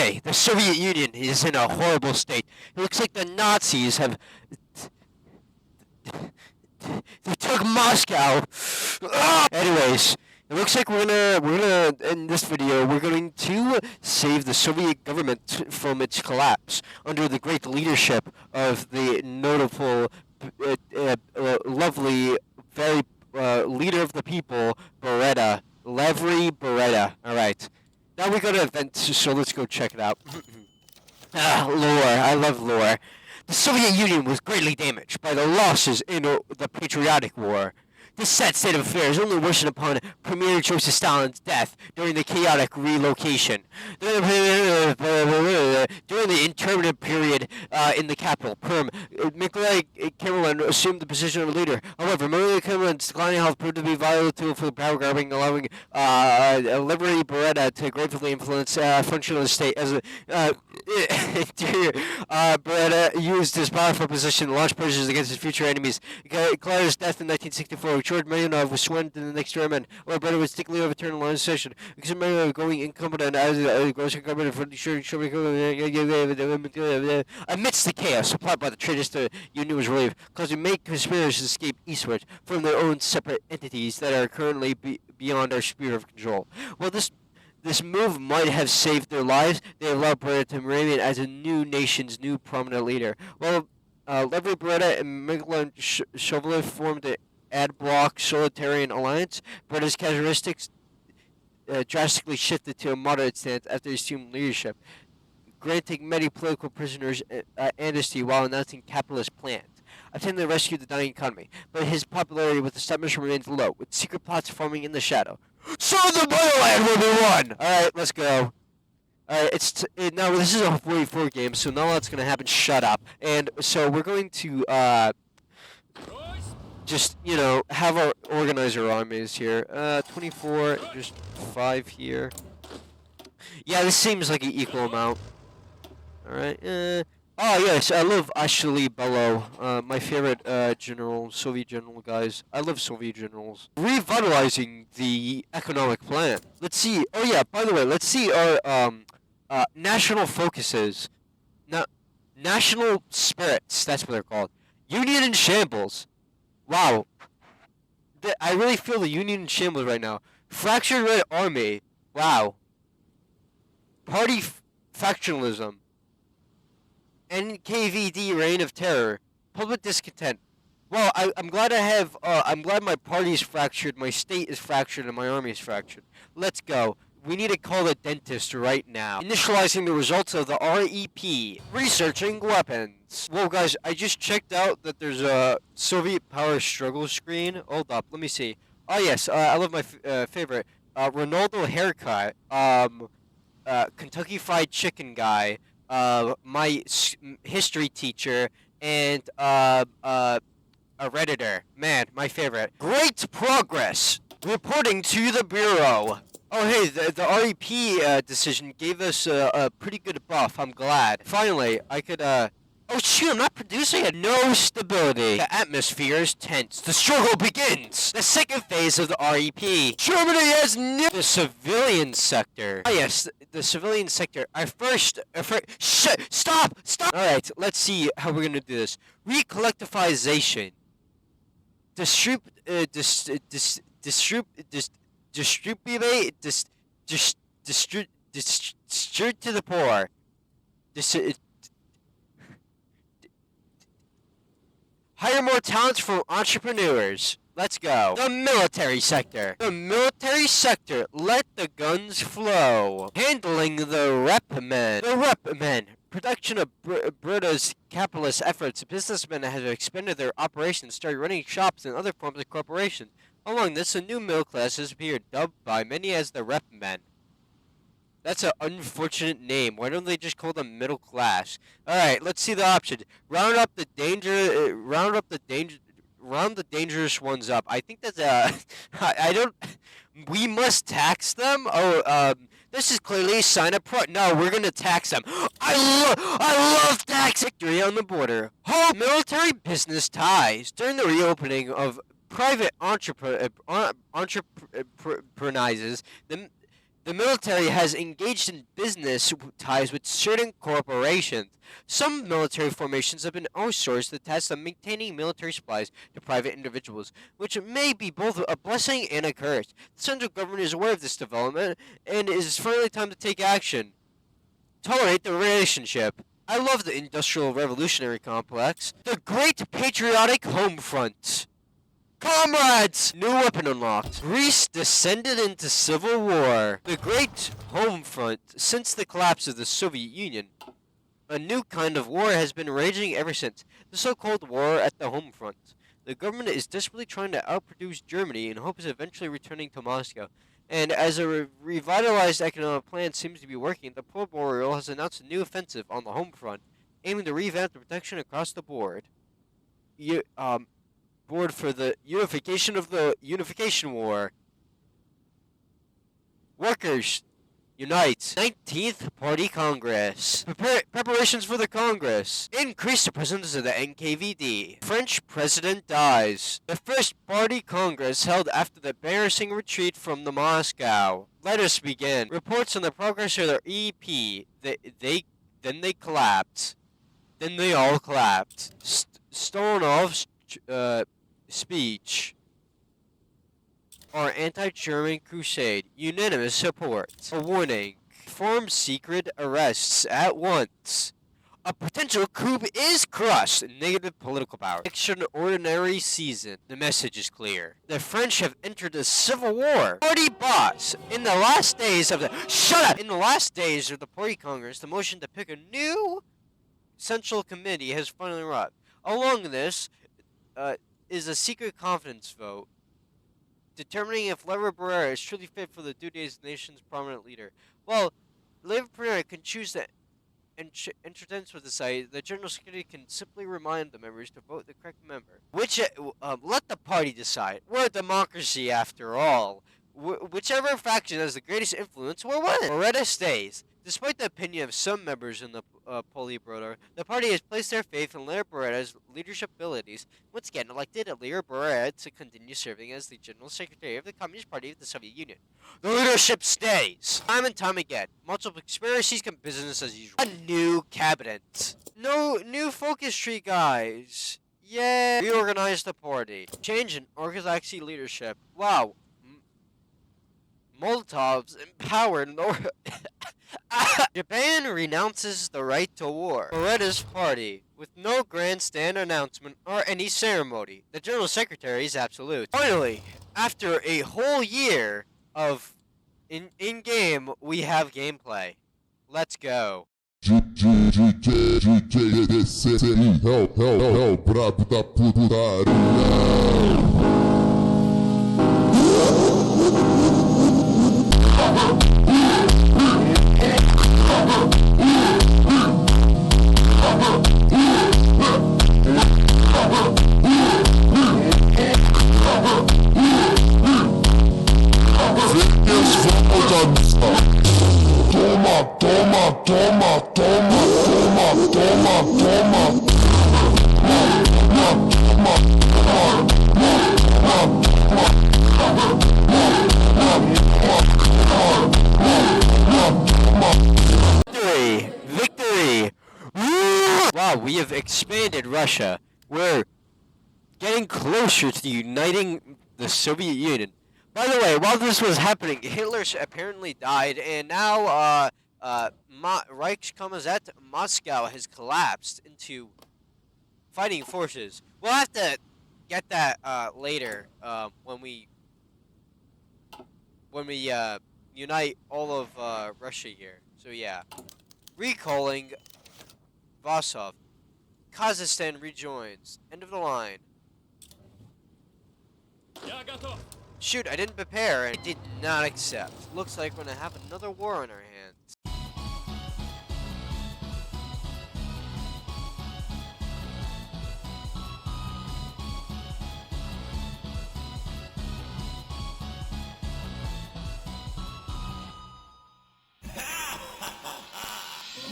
way, the Soviet Union is in a horrible state. It looks like the Nazis have... They took Moscow! Anyways, it looks like we're gonna in this video we're going to save the Soviet government from its collapse under the great leadership of the notable, lovely, very leader of the people, Beretta, Lavrey Beretta. All right, now we go to events, so let's go check it out. Lore. I love lore. The Soviet Union was greatly damaged by the losses in the Patriotic War. This sad state of affairs only worsened upon Premier Joseph Stalin's death during the chaotic relocation. During the intermittent period in the capital, Perm, Nikolai Kremlin assumed the position of leader. However, Nikolai Kremlin's declining health proved to be a vital tool for the power grabbing, allowing Lavrey Beretta to gratefully influence function of the state. As Beretta used his powerful position to launch purges against his future enemies. Declared his death in 1964. George Mayanov was sworn in the next term, or Beretta was stickily overturned in line session. Because Mayanov going incompetent as a gross government for amidst the chaos supplied by the traitors, the Union was relieved, causing many conspirators to escape eastward from their own separate entities that are currently beyond our sphere of control. Well, this move might have saved their lives. They allowed Beretta to remain as a new nation's new prominent leader. Well, Lavrey Beretta and Mikhail Shovalov formed an ad bloc solitarian alliance. Beretta's characteristics drastically shifted to a moderate stance after he assumed leadership, granting many political prisoners amnesty while announcing capitalist plans, attempting to rescue the dying economy. But his popularity with the establishment remains low, with secret plots forming in the shadow. So the motherland will be won! Alright, let's go. Alright, now this is a 44 game, so not a lot's gonna happen. Shut up. And so we're going to, just, you know, have our organizer armies here. 24, just 5 here. Yeah, this seems like an equal amount. Alright, oh yes, I love Ashli Bello, my favorite general, Soviet general, guys. I love Soviet generals. Revitalizing the economic plan. Let's see, oh yeah, by the way, let's see our national focuses. National spirits, that's what they're called. Union in shambles. Wow. I really feel the Union in shambles right now. Fractured Red Army. Wow. Party factionalism. NKVD reign of terror. Public discontent. Well, I'm glad I'm glad my party's fractured, my state is fractured, and my army is fractured. Let's go. We need to call the dentist right now. Initializing the results of the REP. Researching weapons. Whoa, guys, I just checked out that there's a Soviet power struggle screen. Hold up, let me see. Oh, yes, I love my favorite. Ronaldo haircut. Kentucky Fried Chicken guy. My history teacher. And, a Redditor. Man, my favorite. Great progress. Reporting to the Bureau. Oh, hey, the REP decision gave us a pretty good buff. I'm glad. Finally, I could, Oh, shoot, I'm not producing it. No stability. The atmosphere is tense. The struggle begins. The second phase of the REP. Germany has the civilian sector. Oh, yes, the civilian sector. Stop! Alright, let's see how we're gonna do this. Recollectivization. Distribute to the poor. Hire more talents from entrepreneurs. Let's go. The military sector. The military sector. Let the guns flow. Handling the rep men. The rep men. Production of Beretta's capitalist efforts. Businessmen have expanded their operations, started running shops and other forms of corporations. Along this, a new middle class has appeared, dubbed by many as the rep men. That's an unfortunate name. Why don't they just call them middle class? All right, let's see the option. Round the dangerous ones up. I think that's I don't. We must tax them. Oh, this is clearly a sign of pro. No, we're gonna tax them. I love tax victory on the border. Oh, military business ties during the reopening of private enterprises. The The military has engaged in business ties with certain corporations. Some military formations have been outsourced the task of maintaining military supplies to private individuals, which may be both a blessing and a curse. The central government is aware of this development, and it is finally time to take action. Tolerate the relationship. I love the Industrial Revolutionary Complex. The Great Patriotic Home Front. Comrades! New weapon unlocked. Greece descended into civil war. The Great Home Front. Since the collapse of the Soviet Union, a new kind of war has been raging ever since. The so-called war at the home front. The government is desperately trying to outproduce Germany in hopes of eventually returning to Moscow. And as a revitalized economic plan seems to be working, the Pro-Boreal has announced a new offensive on the home front, aiming to revamp the protection across the board. Board for the unification of the Unification War. Workers, unite. 19th Party Congress. Preparations for the Congress. Increase the presence of the NKVD. French president dies. The first Party Congress held after the embarrassing retreat from the Moscow. Let us begin. Reports on the progress of their EP. Then they collapsed. Then they all collapsed. Stoyanov's speech. Our anti-German crusade. Unanimous support. A warning. Perform secret arrests at once. A potential coup is crushed. Negative political power. Extraordinary season. The message is clear. The French have entered a civil war. Party boss. In the last days of the... Shut up! In the last days of the Party Congress, the motion to pick a new Central Committee has finally arrived. Along this, is a secret confidence vote, determining if Lever Barrera is truly fit for the duties of the nation's prominent leader. Well, Lever Barrera can choose to introduce with the site. The General Secretary can simply remind the members to vote the correct member. Let the party decide. We're a democracy after all. Whichever faction has the greatest influence will win. Barrera stays. Despite the opinion of some members in the Politburo, the party has placed their faith in Lever Barrera's leadership abilities. Once again, elected Lever Barrera to continue serving as the General Secretary of the Communist Party of the Soviet Union. The leadership stays. Time and time again. Multiple conspiracies come business as usual. A new cabinet. No new focus tree, guys. Yeah. Reorganize the party. Change in orthodoxy leadership. Wow. Molotov's empowered Japan renounces the right to war. Barrera's party, with no grandstand announcement or any ceremony. The General Secretary is absolute. Finally, after a whole year of in-game, we have gameplay. Let's go. Victory! Wow, we have expanded Russia. We're getting closer to uniting the Soviet Union. By the way, while this was happening, Hitler apparently died, and now Reichskommissariat Moscow has collapsed into fighting forces. We'll have to get that later when we unite all of Russia here. So yeah, recalling Vasov. Kazakhstan rejoins. End of the line. Shoot, I didn't prepare and did not accept. Looks like we're gonna have another war on our hands.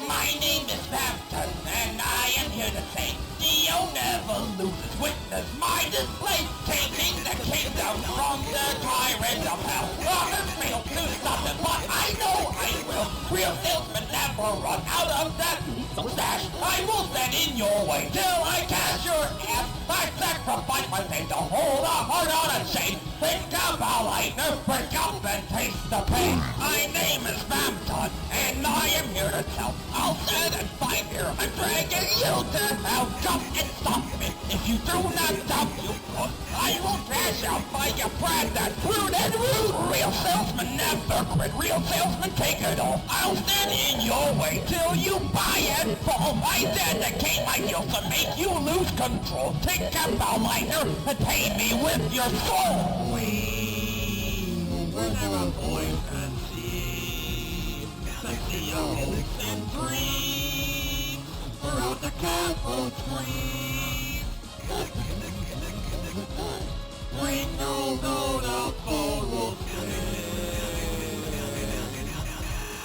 My name is Samson, and I am here to say, the owner of losers witness my display, taking the kingdom from the tyrant of hell. Promise me to stop it, but I ever run out of that stash, I will send in your way till I catch your ass. I sacrifice my name to hold a heart on a chain. Think about lightner, break up and taste the pain. My name is Vampton, and I am here to tell. I'll stand and fight here. I'm dragging you to hell. Jump and stop me. If you do not stop, you could. I will dash out by your brand that's rude and rude. Real salesman never quit. Real salesman take it all. I'll stand in your way till you buy and fall. I dedicate my skills to make you lose control. Take a lightner and pay me with your soul. We will never boys and see. Sexy young hopes and dreams throughout the castle trees. We know the foe will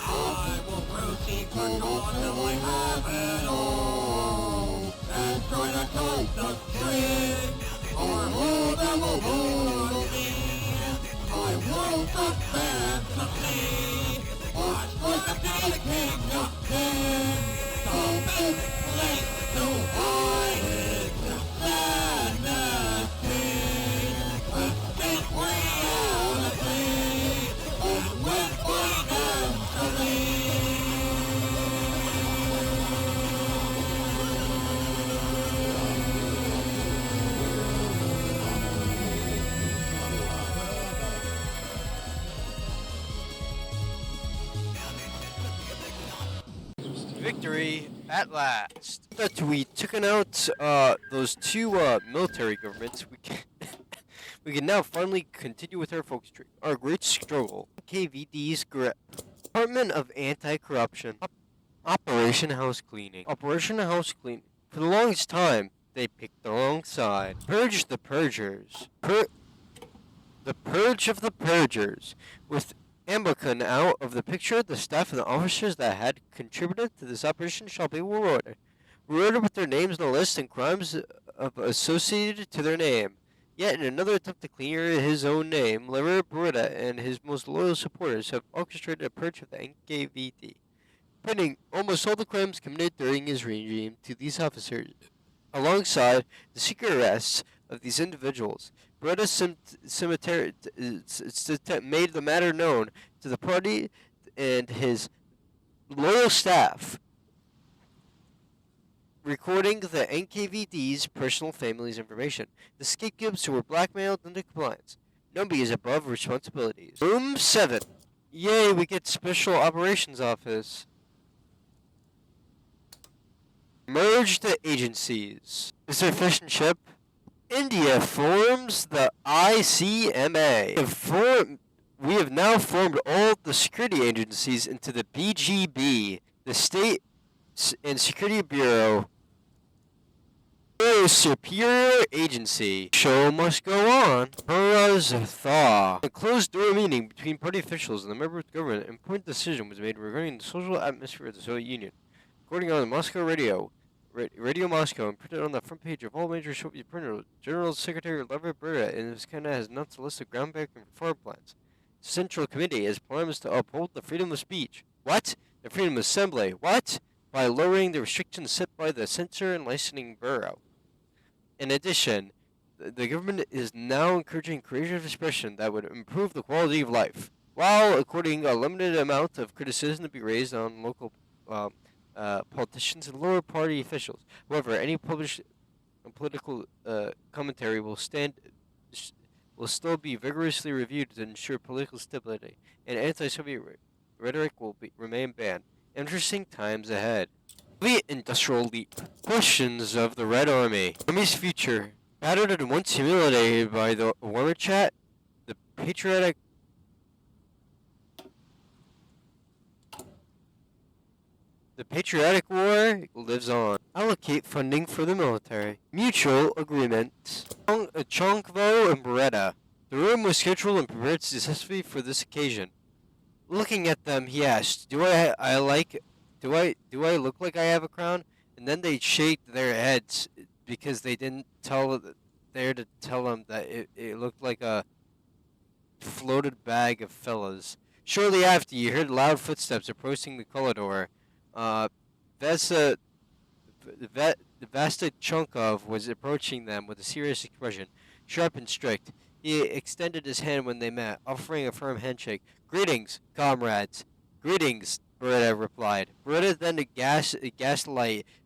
I will proceed control until I have it all. And try to touch the string, or who that will rule me. I will suspend the sea. Watch for the king of kings. The best place to hide is the sadness king. Escape reality, and with financially. Victory at last. That we took out those two military governments, we can now finally continue with our focus tree. Our great struggle. KVD's grip. Department of Anti-Corruption. Operation House Cleaning. Operation House Cleaning. For the longest time, they picked the wrong side. Purge the Purgers. The Purge of the Purgers. With Ambacon out of the picture, the staff and the officers that had contributed to this operation shall be rewarded. Rewarded with their names on the list and crimes associated to their name. Yet, in another attempt to clear his own name, Lever Beretta and his most loyal supporters have orchestrated a purge of the NKVD, pinning almost all the crimes committed during his regime to these officers. Alongside the secret arrests of these individuals, Beretta made the matter known to the party and his loyal staff, recording the NKVD's personal family's information. The scapegoats who were blackmailed into compliance. Nobody is above responsibilities. Room 7. Yay, we get Special Operations Office. Merge the agencies. Is there fish and chip? India forms the ICMA. We have now formed all the security agencies into the BGB, the State and Security Bureau. Superior Agency. Show must go on. Burroughs thaw. A closed-door meeting between party officials and the member of the government, an important decision was made regarding the social atmosphere of the Soviet Union. According on the Moscow Radio Moscow, and printed on the front page of all major Soviet printers, General Secretary Lever Beretta in his Canada has announced a list of groundbreaking reform plans. The Central Committee has promised to uphold the freedom of speech. What? The freedom of assembly. What? By lowering the restrictions set by the Censor and Licensing Bureau. In addition, the government is now encouraging creative expression that would improve the quality of life, while according a limited amount of criticism to be raised on local politicians and lower party officials. However, any published political commentary will still be vigorously reviewed to ensure political stability, and anti-Soviet rhetoric will remain banned. Interesting times ahead. Soviet Industrial Leap. Questions of the Red Army. Army's future. Battered and once humiliated by the warmer chat, the patriotic war lives on. Allocate funding for the military. Mutual agreement. Chonkvo and Beretta. The room was scheduled and prepared successfully for this occasion. Looking at them, he asked, Do I look like I have a crown? And then they shaked their heads because they didn't dare to tell him that it looked like a floated bag of fellas. Shortly after, you heard loud footsteps approaching the corridor. Vesa, the Vasta Chunkov was approaching them with a serious expression, sharp and strict. He extended his hand when they met, offering a firm handshake. "Greetings, comrades." "Greetings," Beretta replied. Beretta then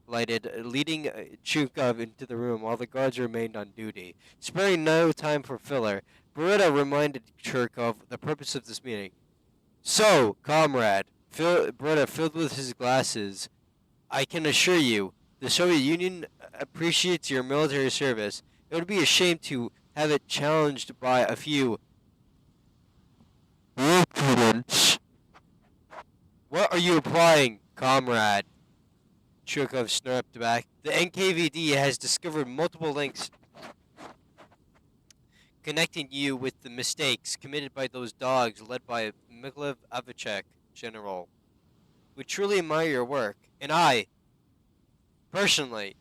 lighted, leading Chunkov into the room while the guards remained on duty. Sparing no time for filler, Beretta reminded Churkov the purpose of this meeting. "So, comrade," Beretta filled with his glasses, "I can assure you, the Soviet Union appreciates your military service. It would be a shame to have it challenged by a few impudents." "What are you implying, comrade?" Churkov snapped back. "The NKVD has discovered multiple links connecting you with the mistakes committed by those dogs led by Mikhail Avachek, General. We truly admire your work, and I, personally,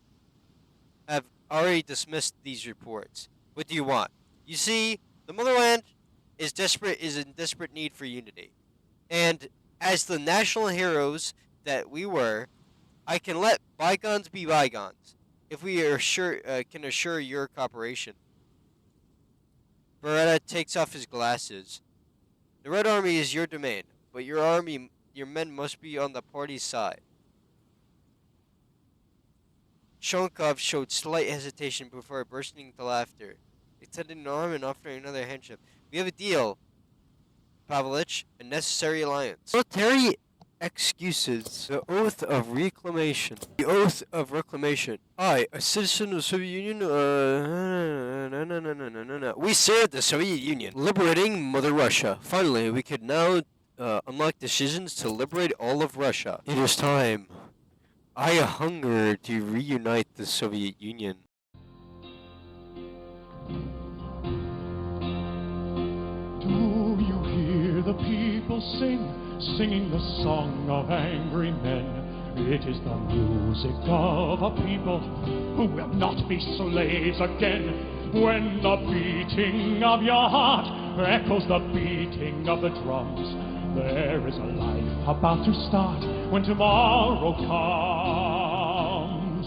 have already dismissed these reports. What do you want? You see, the motherland is in desperate need for unity. And as the national heroes that we were, I can let bygones be bygones if we can assure your cooperation." Beretta takes off his glasses. "The Red Army is your domain, but your men must be on the party's side." Shonkov showed slight hesitation before bursting into laughter, extending an arm and offering another handshake. "We have a deal, Pavlich, a necessary alliance." Military excuses. The oath of reclamation. The oath of reclamation. I, a citizen of the Soviet Union, no. We served the Soviet Union, liberating Mother Russia. Finally, we could now unlock decisions to liberate all of Russia. It is time. I hunger to reunite the Soviet Union. Do you hear the people singing the song of angry men? It is the music of a people who will not be slaves again. When the beating of your heart echoes the beating of the drums, there is a life about to start when tomorrow comes.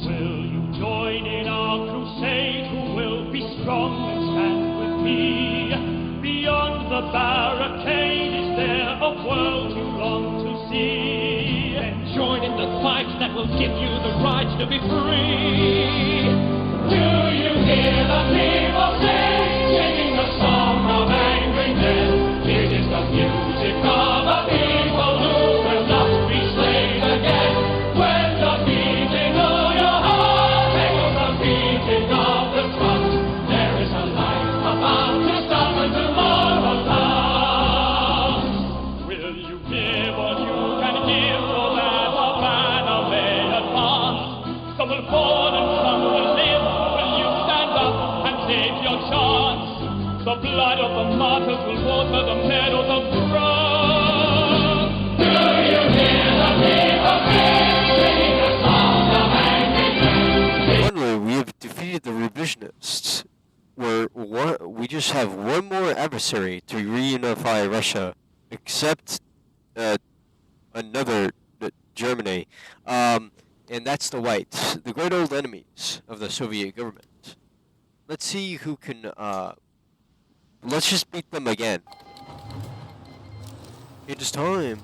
Will you join in our crusade? Who will be strong and stand with me? Beyond the barricade, is there a world you long to see? Then join in the fight that will give you the right to be free. Do you hear the people singing the song of angry men? It is the music of a people who will not be slaves again. When the beating of your heart echoes the beating of the drums, there is a life about to start when tomorrow comes. Will you give what you can give so that the banner may advance? Some will fall and some will live. Will you stand up and take your chance? The blood of the martyrs will water the meadows of grass. Do you hear the people singing the song of angry men? Finally, we have defeated the revisionists. We just have one more adversary to reunify Russia, except another Germany, and that's the whites, the great old enemies of the Soviet government. Let's see who can. Let's just beat them again. It is time.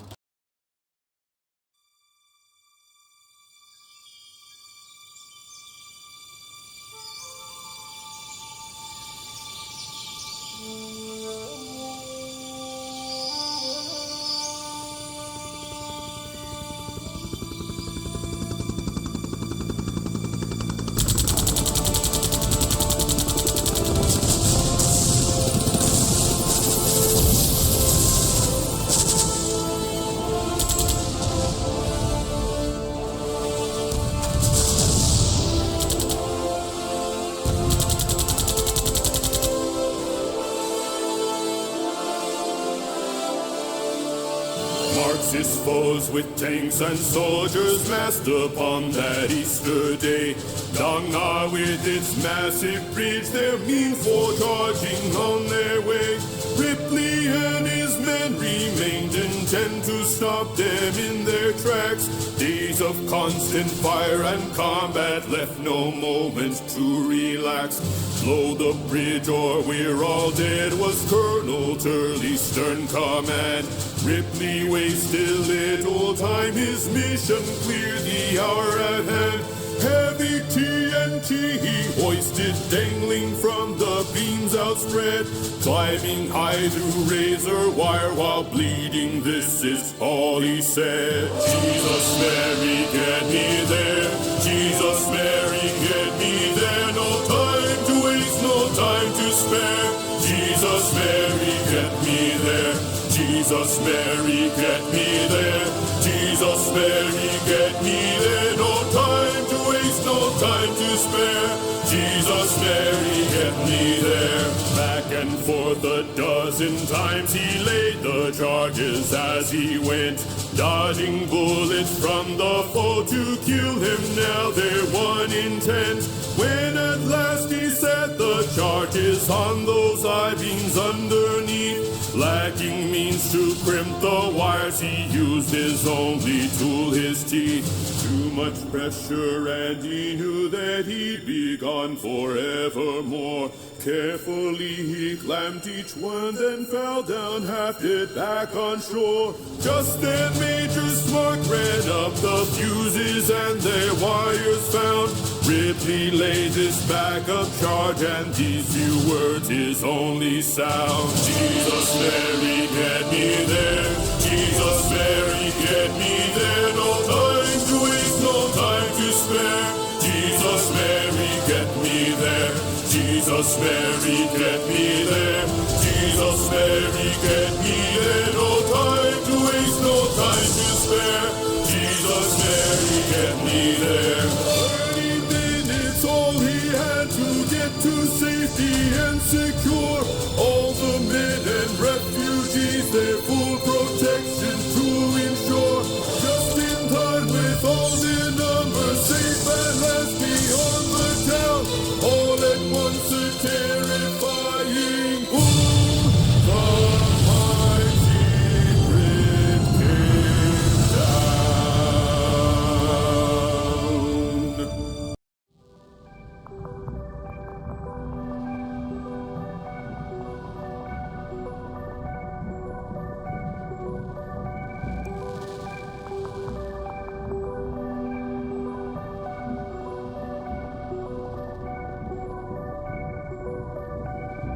Marxist foes with tanks and soldiers massed upon that Easter day. Dong Na with its massive bridge, their mean forge charging on their way. Ripley and his men remained intact. tend to stop them in their tracks. Days of constant fire and combat left no moment to relax. Blow the bridge or we're all dead was Colonel Turley's stern command. Ripley wasted little time, his mission clear, the hour at hand. Heavy TNT he hoisted, dangling from the beams outspread, climbing high through razor wire while bleeding. This is all he said. Jesus, Mary, get me there. Jesus, Mary, get me there. No time to waste, no time to spare. Jesus, Mary, get me there. Jesus, Mary, get me there. Jesus, Mary, get me there. No time to waste, no time to spare. Jesus, Mary, get me there. Back and forth a dozen times he laid the charges as he went, dodging bullets from the foe to kill him. Now they're one intent. When at last he set the charges on those I-beams underneath, lacking means to crimp the wires, he used his only tool, his teeth. Too much pressure and he knew that he'd be gone forevermore. Carefully he clamped each one, then fell down half dead back on shore. Just then Major Smart ran up the fuses and their wires found. Ripley laid this backup charge and these few words his only sound. Jesus, Mary, get me there. Jesus, Mary, get me there. No time to waste, no time to spare. Jesus, Mary, get me there. Jesus, Mary, get me there. Jesus, Mary, get me there. No time to waste, no time to spare. Jesus, Mary, get me there. 30 minutes, all he had to get to safety and secure. All the men and refugees, their full protection to ensure. Just in time with all their numbers safe and last beyond the town. All at once a terrifying boom. The mighty bridge came down.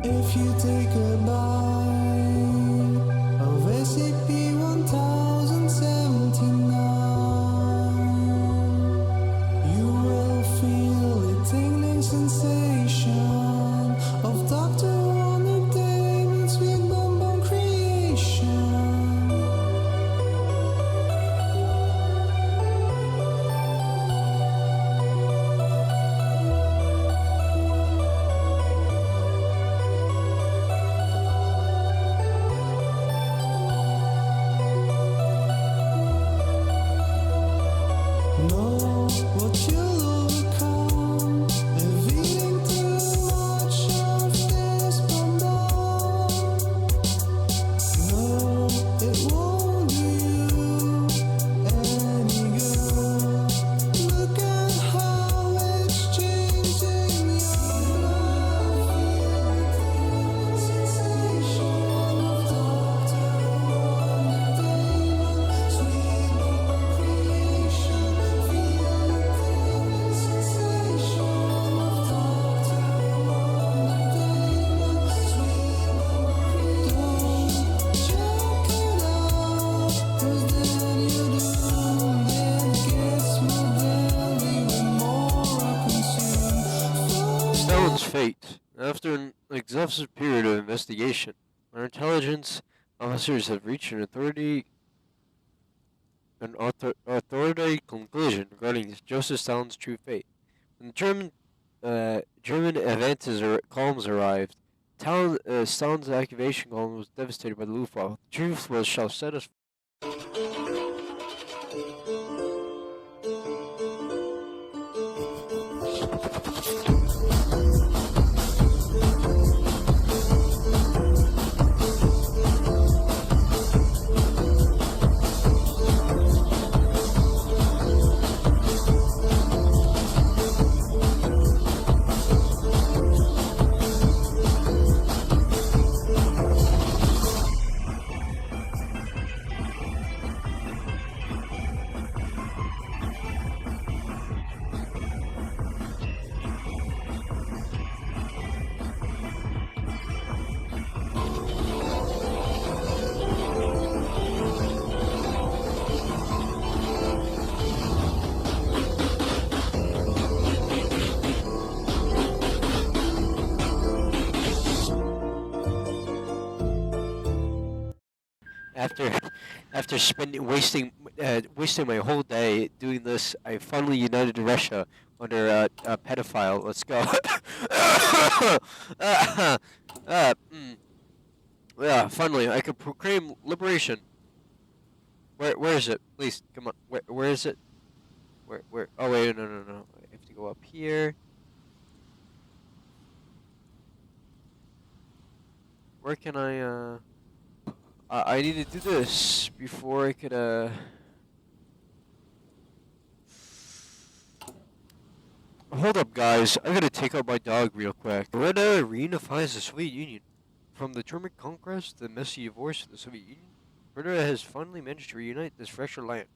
If you take a bite of SCP-1079, you will feel a tingling sensation of Dr. Ronald David's sweet bonbon creation. Know what you'll overcome if eating too much of this bonbon. No, it won't do you any good. Look at how it's changing your life. Sensation of Dr. Ronald David, sweet bonbon creation. Stalin's fate. After an exhaustive period of investigation, our intelligence officers have reached an authoritative conclusion regarding Joseph Stalin's true fate. When the German advances columns arrived, Stalin's activation column was devastated by the Luftwaffe. The truth shall set us. After after wasting my whole day doing this, I finally united Russia under a pedophile. Let's go. Yeah, finally I could proclaim liberation. Where is it? Please come on. Where is it? Where? Oh wait, no. I have to go up here. Where can I need to do this before I could Hold up, guys. I gotta take out my dog real quick. Beretta reunifies the Soviet Union. From the German conquest to the messy divorce of the Soviet Union, Beretta has finally managed to reunite this fractured land.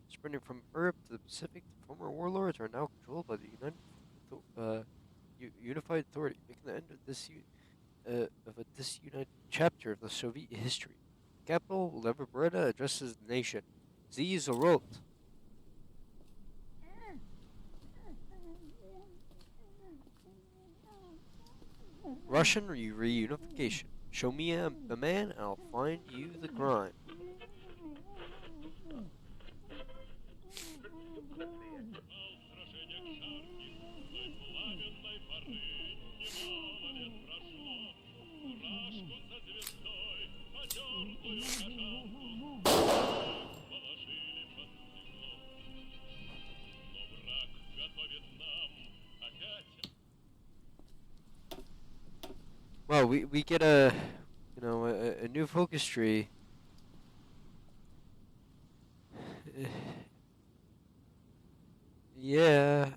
Spreading from Europe to the Pacific, the former warlords are now controlled by the Unified Authority, making the end of this disunited chapter of the Soviet history. Capital Lever Beretta addresses the nation. Sie ist rot. Russian reunification. Show me the man, I'll find you the crime. Well, we get a new focus tree. Yeah,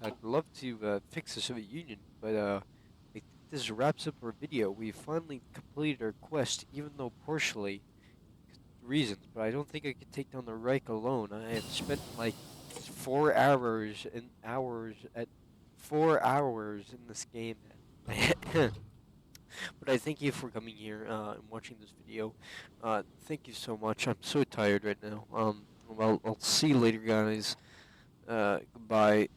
I'd love to fix the Soviet Union, but I think this wraps up our video. We finally completed our quest, even though partially reasons. But I don't think I could take down the Reich alone. I have spent like 4 hours and hours at 4 hours in this game. But I thank you for coming here and watching this video. Thank you so much. I'm so tired right now. Well, I'll see you later, guys. Goodbye.